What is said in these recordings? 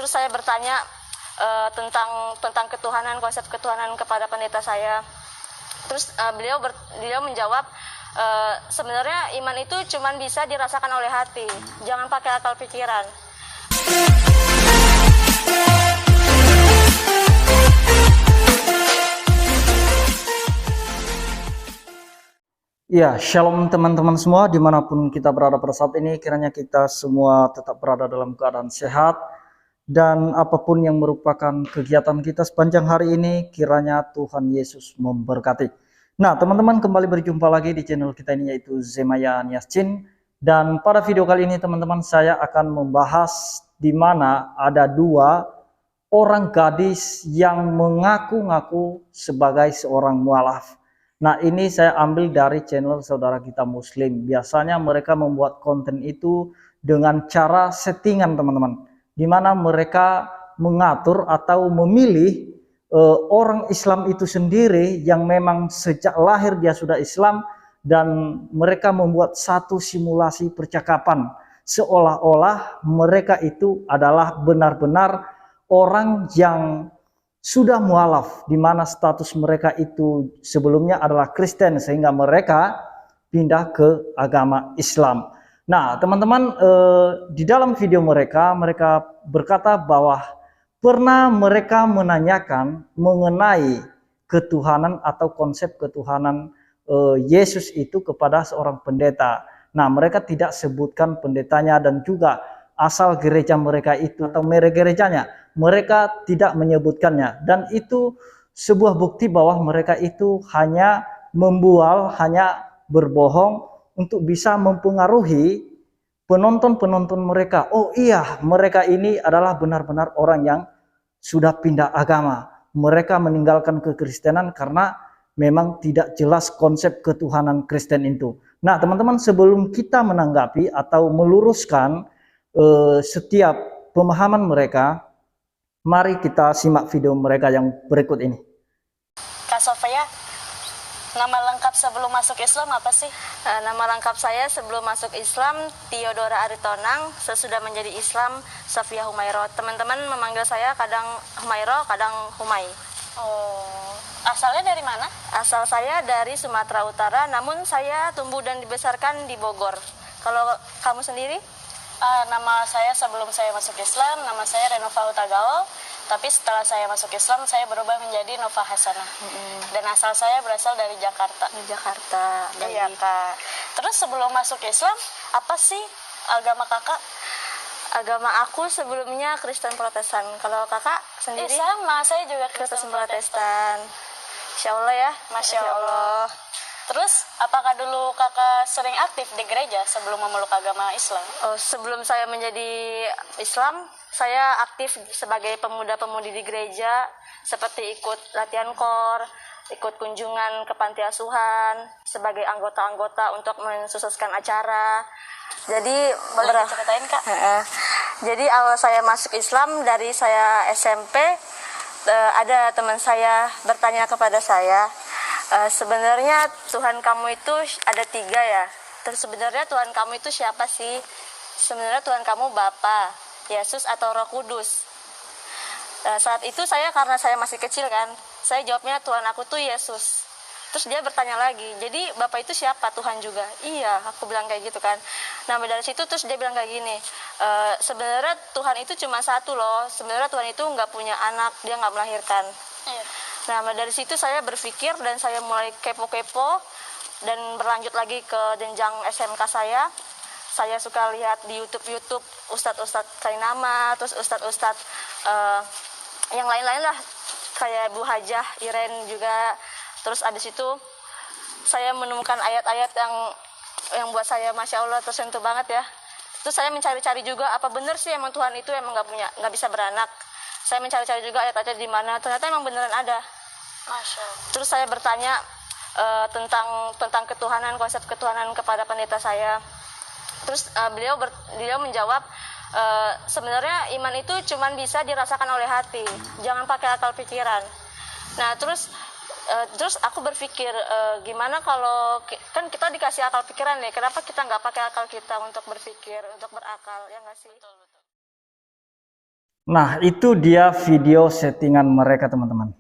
Terus saya bertanya tentang ketuhanan, konsep ketuhanan kepada pendeta saya. Terus beliau menjawab, sebenarnya iman itu cuma bisa dirasakan oleh hati, jangan pakai akal pikiran. Ya, shalom teman-teman semua dimanapun kita berada pada saat ini, kiranya kita semua tetap berada dalam keadaan sehat, dan apapun yang merupakan kegiatan kita sepanjang hari ini, kiranya Tuhan Yesus memberkati. Nah teman-teman, kembali berjumpa lagi di channel kita ini, yaitu Zemaya Niaschin. Dan pada video kali ini teman-teman, saya akan membahas di mana ada dua orang gadis yang mengaku-ngaku sebagai seorang mualaf. Nah ini saya ambil dari channel saudara kita Muslim. Biasanya mereka membuat konten itu dengan cara settingan teman-teman, dimana mereka mengatur atau memilih orang Islam itu sendiri yang memang sejak lahir dia sudah Islam, dan mereka membuat satu simulasi percakapan seolah-olah mereka itu adalah benar-benar orang yang sudah mualaf, di mana status mereka itu sebelumnya adalah Kristen sehingga mereka pindah ke agama Islam. Nah teman-teman, di dalam video mereka berkata bahwa pernah mereka menanyakan mengenai ketuhanan atau konsep ketuhanan Yesus itu kepada seorang pendeta. Nah mereka tidak sebutkan pendetanya dan juga asal gereja mereka itu atau merek gerejanya, mereka tidak menyebutkannya, dan itu sebuah bukti bahwa mereka itu hanya membual, hanya berbohong untuk bisa mempengaruhi penonton-penonton mereka. Oh iya, mereka ini adalah benar-benar orang yang sudah pindah agama, mereka meninggalkan kekristenan karena memang tidak jelas konsep ketuhanan Kristen itu. Nah teman-teman, sebelum kita menanggapi atau meluruskan setiap pemahaman mereka, mari kita simak video mereka yang berikut ini. Kak Sofia, nama lengkap sebelum masuk Islam apa sih? Nama lengkap saya sebelum masuk Islam Theodora Aritonang, sesudah menjadi Islam Sofia Humairo. Teman-teman memanggil saya kadang Humairo, kadang Humai. Oh, asalnya dari mana? Asal saya dari Sumatera Utara, namun saya tumbuh dan dibesarkan di Bogor. Kalau kamu sendiri? Nama saya sebelum saya masuk Islam, nama saya Renova Utagaol. Tapi setelah saya masuk Islam, saya berubah menjadi Nova Hasanah. Dan asal saya berasal dari Jakarta. Di Jakarta. Iya, Kak. Terus sebelum masuk Islam, apa sih agama kakak? Agama aku sebelumnya Kristen Protestan. Kalau kakak sendiri? Sama, saya juga Kristen Protestan. Insya Allah ya. Masya Allah. Terus, apakah dulu kakak sering aktif di gereja sebelum memeluk agama Islam? Oh, sebelum saya menjadi Islam, saya aktif sebagai pemuda-pemudi di gereja, seperti ikut latihan kor, ikut kunjungan ke panti asuhan, sebagai anggota-anggota untuk mensukseskan acara. Jadi, boleh ceritain Kak? Jadi awal saya masuk Islam dari saya SMP, ada teman saya bertanya kepada saya, sebenarnya Tuhan kamu itu ada 3 ya. Terus sebenarnya Tuhan kamu itu siapa sih? Sebenarnya Tuhan kamu Bapa, Yesus atau Roh Kudus? Saat itu karena saya masih kecil kan, saya jawabnya Tuhan aku tuh Yesus. Terus dia bertanya lagi, jadi Bapak itu siapa? Tuhan juga? Iya, aku bilang kayak gitu kan. Nah dari situ terus dia bilang kayak gini, sebenarnya Tuhan itu cuma satu loh. Sebenarnya Tuhan itu nggak punya anak, dia nggak melahirkan. Iya. Nah dari situ saya berpikir dan saya mulai kepo-kepo dan berlanjut lagi ke jenjang SMK saya. Saya suka lihat di YouTube Ustadz-Ustadz Kainama, terus Ustadz-Ustadz yang lain-lain lah, kayak Bu Hajah, Iren juga. Terus ada situ saya menemukan ayat-ayat yang buat saya Masya Allah tersentuh banget ya. Terus saya mencari-cari juga apa benar sih emang Tuhan itu emang nggak bisa beranak. Saya mencari-cari juga ayat-ayat di mana, ternyata emang beneran ada. Masya Allah. Terus saya bertanya tentang ketuhanan, konsep ketuhanan kepada pendeta saya. Terus beliau menjawab, sebenarnya iman itu cuma bisa dirasakan oleh hati, jangan pakai akal pikiran. Nah terus aku berpikir, gimana kalau kan kita dikasih akal pikiran nih, kenapa kita nggak pakai akal kita untuk berpikir, untuk berakal, ya nggak sih? Betul. Nah, itu dia video settingan mereka, teman-teman.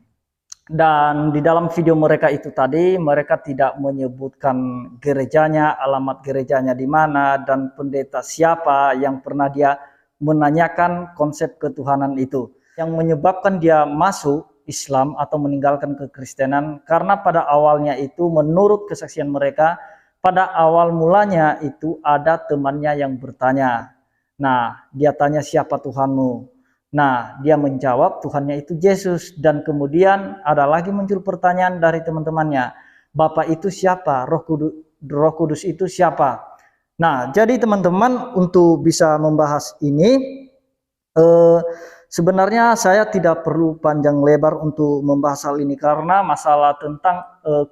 Dan di dalam video mereka itu tadi, mereka tidak menyebutkan gerejanya, alamat gerejanya di mana, dan pendeta siapa yang pernah dia menanyakan konsep ketuhanan itu. Yang menyebabkan dia masuk Islam atau meninggalkan kekristenan, karena pada awalnya itu menurut kesaksian mereka, pada awal mulanya itu ada temannya yang bertanya. Nah, dia tanya, siapa Tuhanmu? Nah, dia menjawab Tuhannya itu Yesus, dan kemudian ada lagi muncul pertanyaan dari teman-temannya, Bapak itu siapa? Roh Kudus itu siapa? Nah, jadi teman-teman, untuk bisa membahas ini, sebenarnya saya tidak perlu panjang lebar untuk membahas hal ini, karena masalah tentang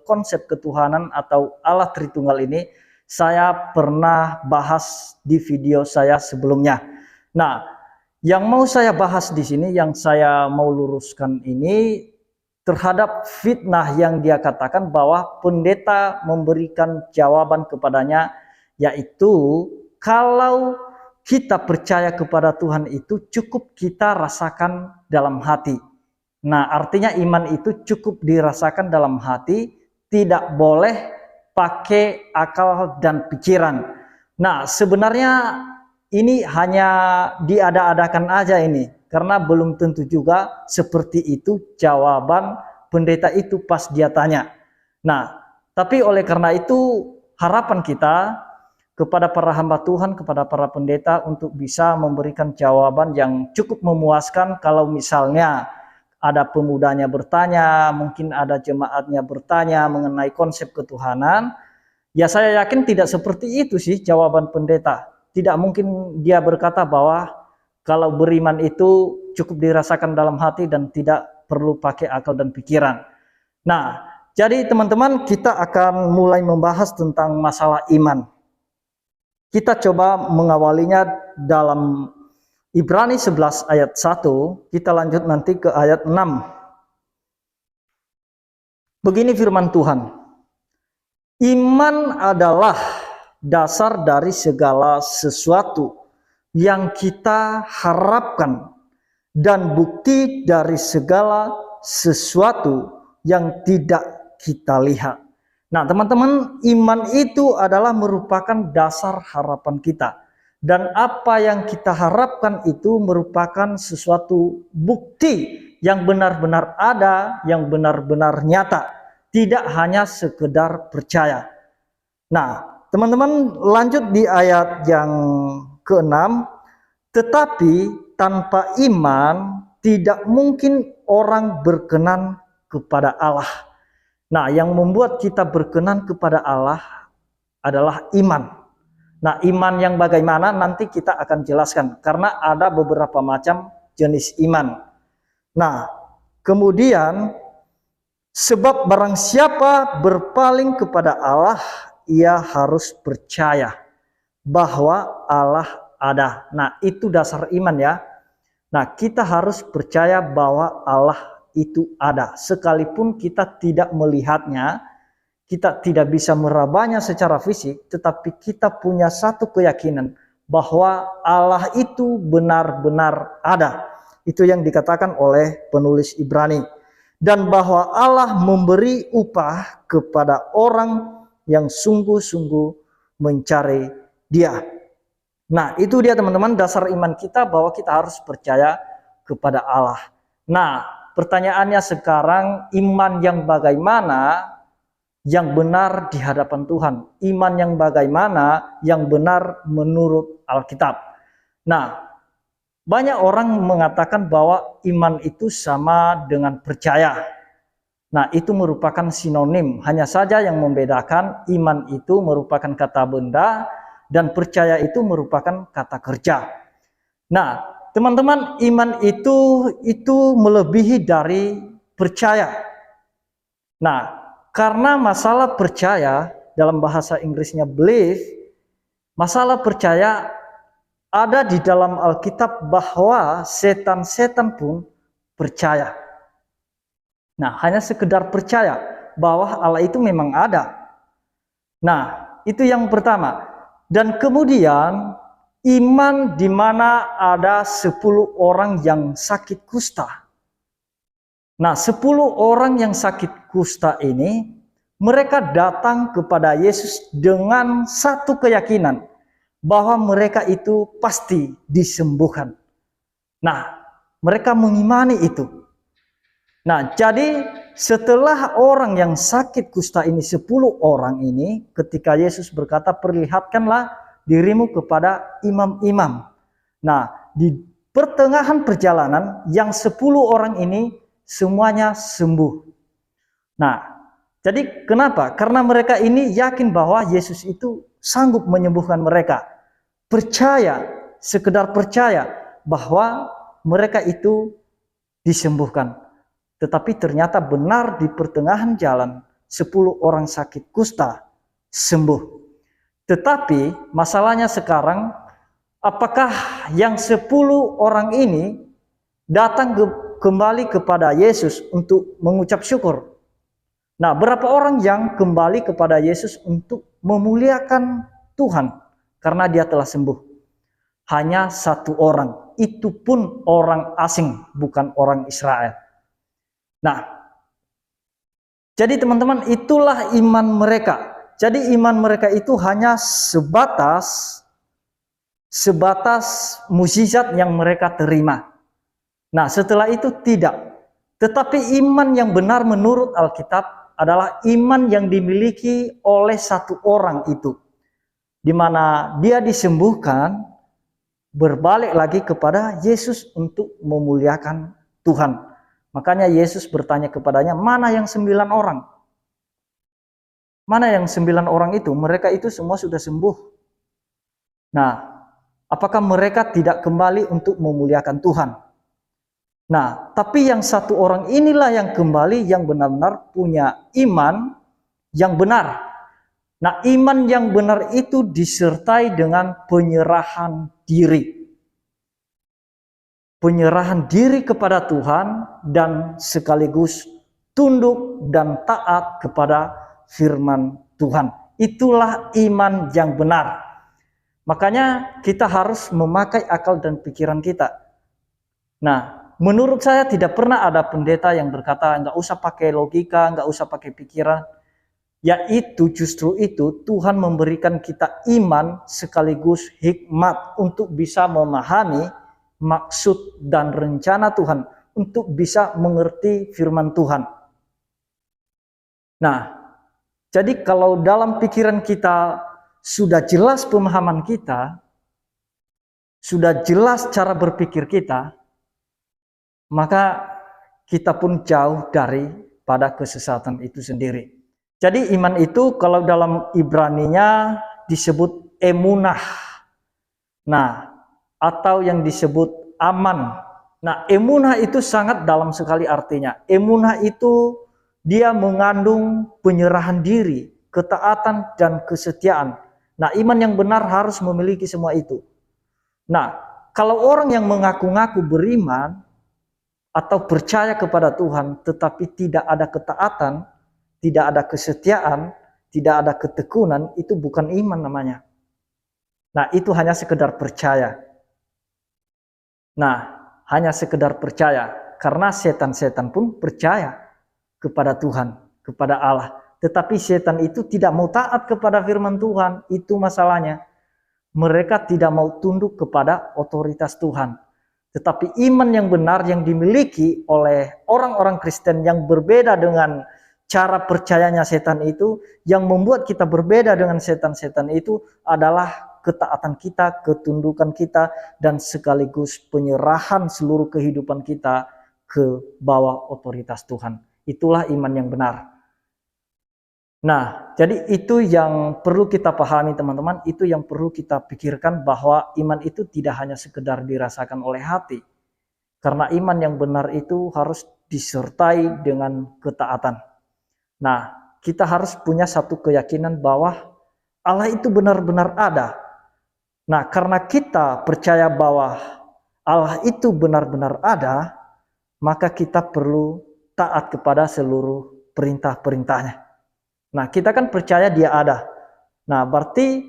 konsep ketuhanan atau Allah Tritunggal ini saya pernah bahas di video saya sebelumnya. Nah, yang mau saya bahas di sini, yang saya mau luruskan ini terhadap fitnah yang dia katakan bahwa pendeta memberikan jawaban kepadanya, yaitu kalau kita percaya kepada Tuhan itu cukup kita rasakan dalam hati. Nah, artinya iman itu cukup dirasakan dalam hati, tidak boleh pakai akal dan pikiran. Nah, sebenarnya ini hanya diada-adakan aja ini, karena belum tentu juga seperti itu jawaban pendeta itu pas dia tanya. Nah, tapi oleh karena itu harapan kita kepada para hamba Tuhan, kepada para pendeta untuk bisa memberikan jawaban yang cukup memuaskan. Kalau misalnya ada pemudanya bertanya, mungkin ada jemaatnya bertanya mengenai konsep ketuhanan, ya saya yakin tidak seperti itu sih jawaban pendeta. Tidak mungkin dia berkata bahwa kalau beriman itu cukup dirasakan dalam hati dan tidak perlu pakai akal dan pikiran. Nah, jadi teman-teman, kita akan mulai membahas tentang masalah iman. Kita coba mengawalinya dalam Ibrani 11 ayat 1, kita lanjut nanti ke ayat 6. Begini firman Tuhan, iman adalah dasar dari segala sesuatu yang kita harapkan dan bukti dari segala sesuatu yang tidak kita lihat. Nah, teman-teman, iman itu adalah merupakan dasar harapan kita. Dan apa yang kita harapkan itu merupakan sesuatu bukti yang benar-benar ada, yang benar-benar nyata. Tidak hanya sekedar percaya. Nah, teman-teman, lanjut di ayat yang ke-6, tetapi tanpa iman tidak mungkin orang berkenan kepada Allah. Nah, yang membuat kita berkenan kepada Allah adalah iman. Nah, iman yang bagaimana nanti kita akan jelaskan, karena ada beberapa macam jenis iman. Nah, kemudian sebab barang siapa berpaling kepada Allah, ia harus percaya bahwa Allah ada. Nah, itu dasar iman ya. Nah, kita harus percaya bahwa Allah itu ada. Sekalipun kita tidak melihatnya, kita tidak bisa merabanya secara fisik, tetapi kita punya satu keyakinan bahwa Allah itu benar-benar ada. Itu yang dikatakan oleh penulis Ibrani. Dan bahwa Allah memberi upah kepada orang yang sungguh-sungguh mencari Dia. Nah, itu dia teman-teman dasar iman kita, bahwa kita harus percaya kepada Allah. Nah, pertanyaannya sekarang, iman yang bagaimana yang benar di hadapan Tuhan? Iman yang bagaimana yang benar menurut Alkitab? Nah, banyak orang mengatakan bahwa iman itu sama dengan percaya. Nah, itu merupakan sinonim. Hanya saja yang membedakan, iman itu merupakan kata benda dan percaya itu merupakan kata kerja. Nah, teman-teman, iman itu melebihi dari percaya. Nah, karena masalah percaya dalam bahasa Inggrisnya belief, masalah percaya ada di dalam Alkitab bahwa setan-setan pun percaya. Nah, hanya sekedar percaya bahwa Allah itu memang ada. Nah, itu yang pertama. Dan kemudian iman di mana ada 10 orang yang sakit kusta. Nah, 10 orang yang sakit kusta ini, mereka datang kepada Yesus dengan satu keyakinan bahwa mereka itu pasti disembuhkan. Nah, mereka mengimani itu. Nah, jadi setelah orang yang sakit kusta ini, 10 orang ini, ketika Yesus berkata, perlihatkanlah dirimu kepada imam-imam. Nah, di pertengahan perjalanan, yang 10 orang ini semuanya sembuh. Nah, jadi kenapa? Karena mereka ini yakin bahwa Yesus itu sanggup menyembuhkan mereka. Percaya, sekedar percaya bahwa mereka itu disembuhkan. Tetapi ternyata benar di pertengahan jalan 10 orang sakit kusta sembuh. Tetapi masalahnya sekarang, apakah yang 10 orang ini datang kembali kepada Yesus untuk mengucap syukur? Nah, berapa orang yang kembali kepada Yesus untuk memuliakan Tuhan karena dia telah sembuh? Hanya 1 orang, itu pun orang asing, bukan orang Israel. Nah, jadi teman-teman, itulah iman mereka. Jadi iman mereka itu hanya sebatas mukjizat yang mereka terima. Nah, setelah itu tidak. Tetapi iman yang benar menurut Alkitab adalah iman yang dimiliki oleh 1 orang itu, di mana dia disembuhkan, berbalik lagi kepada Yesus untuk memuliakan Tuhan. Makanya Yesus bertanya kepadanya, mana yang 9 orang? Mana yang 9 orang itu? Mereka itu semua sudah sembuh. Nah, apakah mereka tidak kembali untuk memuliakan Tuhan? Nah, tapi yang 1 orang inilah yang kembali, yang benar-benar punya iman yang benar. Nah, iman yang benar itu disertai dengan penyerahan diri. Penyerahan diri kepada Tuhan dan sekaligus tunduk dan taat kepada firman Tuhan. Itulah iman yang benar. Makanya kita harus memakai akal dan pikiran kita. Nah, menurut saya tidak pernah ada pendeta yang berkata nggak usah pakai logika, nggak usah pakai pikiran. Yaitu justru itu Tuhan memberikan kita iman sekaligus hikmat untuk bisa memahami maksud dan rencana Tuhan, untuk bisa mengerti firman Tuhan. Nah, jadi kalau dalam pikiran kita sudah jelas pemahaman kita, sudah jelas cara berpikir kita, maka kita pun jauh daripada kesesatan itu sendiri. Jadi iman itu kalau dalam Ibraninya disebut emunah. Nah, atau yang disebut aman. Nah, emunah itu sangat dalam sekali artinya. Emunah itu dia mengandung penyerahan diri, ketaatan dan kesetiaan. Nah, iman yang benar harus memiliki semua itu. Nah, kalau orang yang mengaku-ngaku beriman atau percaya kepada Tuhan tetapi tidak ada ketaatan, tidak ada kesetiaan, tidak ada ketekunan, itu bukan iman namanya. Nah, itu hanya sekedar percaya. Nah, hanya sekedar percaya, karena setan-setan pun percaya kepada Tuhan, kepada Allah. Tetapi setan itu tidak mau taat kepada firman Tuhan, itu masalahnya. Mereka tidak mau tunduk kepada otoritas Tuhan. Tetapi iman yang benar yang dimiliki oleh orang-orang Kristen yang berbeda dengan cara percayanya setan itu, yang membuat kita berbeda dengan setan-setan itu adalah ketaatan kita, ketundukan kita, dan sekaligus penyerahan seluruh kehidupan kita ke bawah otoritas Tuhan. Itulah iman yang benar. Nah, jadi itu yang perlu kita pahami teman-teman, itu yang perlu kita pikirkan, bahwa iman itu tidak hanya sekedar dirasakan oleh hati. Karena iman yang benar itu harus disertai dengan ketaatan. Nah, kita harus punya satu keyakinan bahwa Allah itu benar-benar ada. Nah, karena kita percaya bahwa Allah itu benar-benar ada, maka kita perlu taat kepada seluruh perintah-perintahnya. Nah, kita kan percaya dia ada. Nah, berarti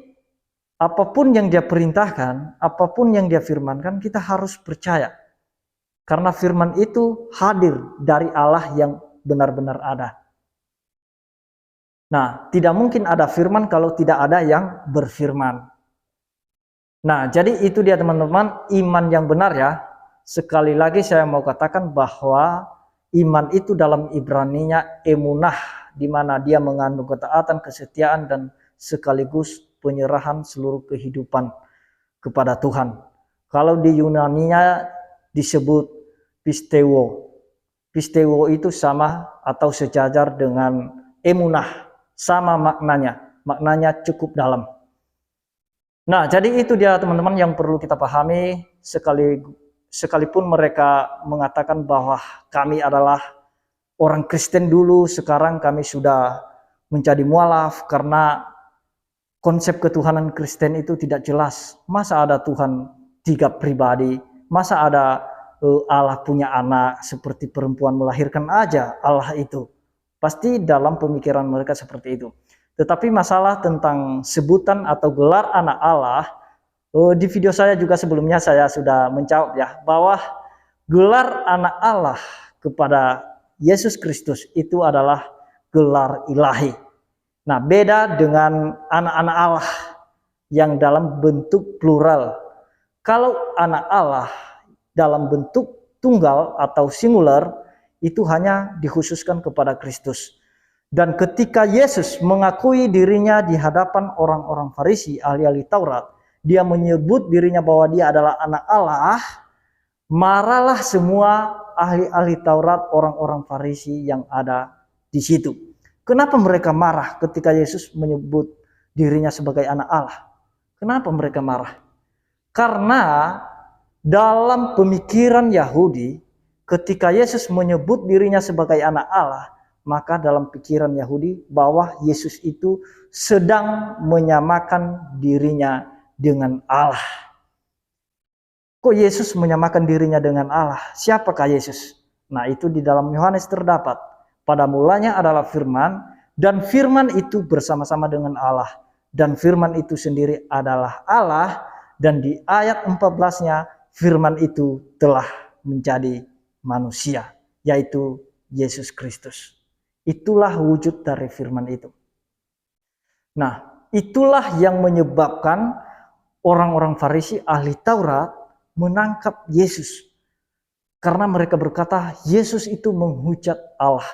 apapun yang dia perintahkan, apapun yang dia firmankan, kita harus percaya. Karena firman itu hadir dari Allah yang benar-benar ada. Nah, tidak mungkin ada firman kalau tidak ada yang berfirman. Nah, jadi itu dia teman-teman, iman yang benar ya. Sekali lagi saya mau katakan bahwa iman itu dalam Ibraninya emunah, di mana dia mengandung ketaatan, kesetiaan, dan sekaligus penyerahan seluruh kehidupan kepada Tuhan. Kalau di Yunaninya disebut pisteuo. Pisteuo itu sama atau sejajar dengan emunah, sama maknanya cukup dalam. Nah, jadi itu dia teman-teman yang perlu kita pahami, sekalipun mereka mengatakan bahwa kami adalah orang Kristen dulu, sekarang kami sudah menjadi mualaf karena konsep ketuhanan Kristen itu tidak jelas. Masa ada Tuhan 3 pribadi? Masa ada Allah punya anak seperti perempuan melahirkan aja Allah itu? Pasti dalam pemikiran mereka seperti itu. Tetapi masalah tentang sebutan atau gelar anak Allah, di video saya juga sebelumnya saya sudah menjawab ya, bahwa gelar anak Allah kepada Yesus Kristus itu adalah gelar ilahi. Nah, beda dengan anak-anak Allah yang dalam bentuk plural. Kalau anak Allah dalam bentuk tunggal atau singular, itu hanya dikhususkan kepada Kristus. Dan ketika Yesus mengakui dirinya di hadapan orang-orang Farisi, ahli-ahli Taurat, dia menyebut dirinya bahwa dia adalah anak Allah, marahlah semua ahli-ahli Taurat, orang-orang Farisi yang ada di situ. Kenapa mereka marah ketika Yesus menyebut dirinya sebagai anak Allah? Kenapa mereka marah? Karena dalam pemikiran Yahudi, ketika Yesus menyebut dirinya sebagai anak Allah, maka dalam pikiran Yahudi bahwa Yesus itu sedang menyamakan dirinya dengan Allah. Kok Yesus menyamakan dirinya dengan Allah? Siapakah Yesus? Nah, itu di dalam Yohanes terdapat. Pada mulanya adalah firman, dan firman itu bersama-sama dengan Allah. Dan firman itu sendiri adalah Allah, dan di ayat 14-nya firman itu telah menjadi manusia, yaitu Yesus Kristus. Itulah wujud dari firman itu. Nah, itulah yang menyebabkan orang-orang Farisi ahli Taurat menangkap Yesus. Karena mereka berkata, Yesus itu menghujat Allah,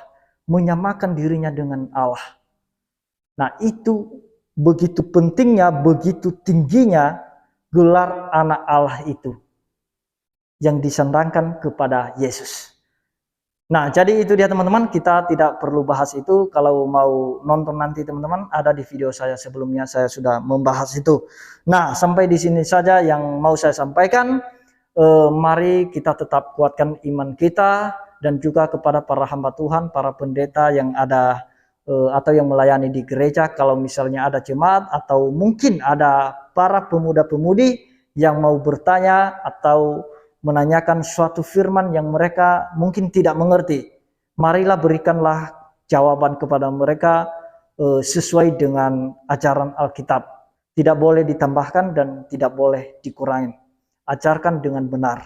menyamakan dirinya dengan Allah. Nah, itu begitu pentingnya, begitu tingginya gelar anak Allah itu yang disandangkan kepada Yesus. Nah, jadi itu dia teman-teman, kita tidak perlu bahas itu. Kalau mau nonton nanti teman-teman, ada di video saya sebelumnya, saya sudah membahas itu. Nah, sampai di sini saja yang mau saya sampaikan. Mari kita tetap kuatkan iman kita, dan juga kepada para hamba Tuhan, para pendeta yang ada atau yang melayani di gereja, kalau misalnya ada jemaat atau mungkin ada para pemuda-pemudi yang mau bertanya atau menanyakan suatu firman yang mereka mungkin tidak mengerti, marilah berikanlah jawaban kepada mereka sesuai dengan ajaran Alkitab. Tidak boleh ditambahkan dan tidak boleh dikurangi. Ajarkan dengan benar.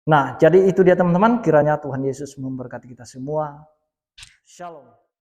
Nah, jadi itu dia teman-teman, kiranya Tuhan Yesus memberkati kita semua. Shalom.